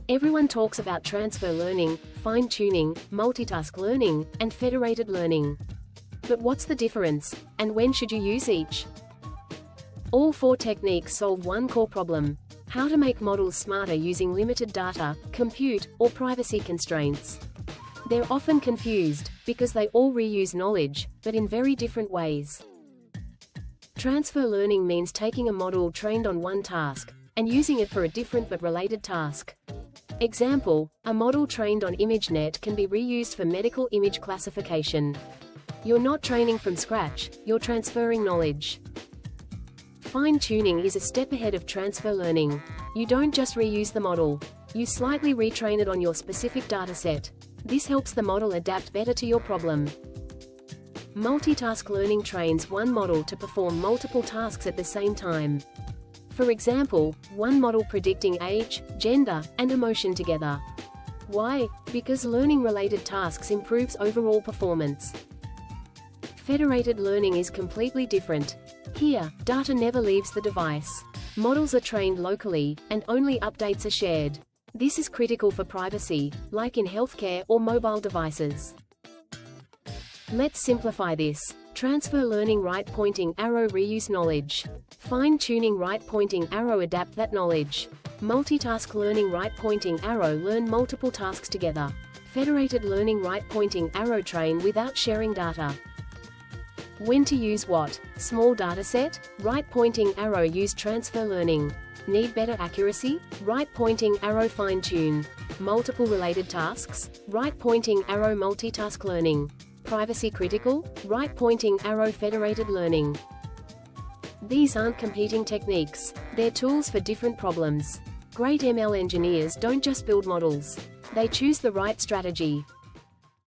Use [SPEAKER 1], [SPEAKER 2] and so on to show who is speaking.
[SPEAKER 1] Everyone talks about transfer learning, fine-tuning, multitask learning, and federated learning. But what's the difference, and when should you use each? All four techniques solve one core problem: how to make models smarter using limited data, compute, or privacy constraints. They're often confused, because they all reuse knowledge, but in very different ways. Transfer learning means taking a model trained on one task, and using it for a different but related task. Example, a model trained on ImageNet can be reused for medical image classification. You're not training from scratch, you're transferring knowledge. Fine-tuning is a step ahead of transfer learning. You don't just reuse the model. You slightly retrain it on your specific dataset. This helps the model adapt better to your problem. Multitask learning trains one model to perform multiple tasks at the same time. For example, one model predicting age, gender, and emotion together. Why? Because learning-related tasks improves overall performance. Federated learning is completely different. Here, data never leaves the device. Models are trained locally, and only updates are shared. This is critical for privacy, like in healthcare or mobile devices. Let's simplify this. Transfer learning right-pointing arrow reuse knowledge. Fine-tuning right-pointing arrow adapt that knowledge. Multitask learning right-pointing arrow learn multiple tasks together. Federated learning right-pointing arrow train without sharing data. When to use what? Small dataset? Right-pointing arrow use transfer learning. Need better accuracy? Right-pointing arrow fine-tune. Multiple related tasks? Right-pointing arrow multitask learning. Privacy critical? Right-pointing arrow federated learning. These aren't competing techniques. They're tools for different problems. Great ML engineers don't just build models. They choose the right strategy.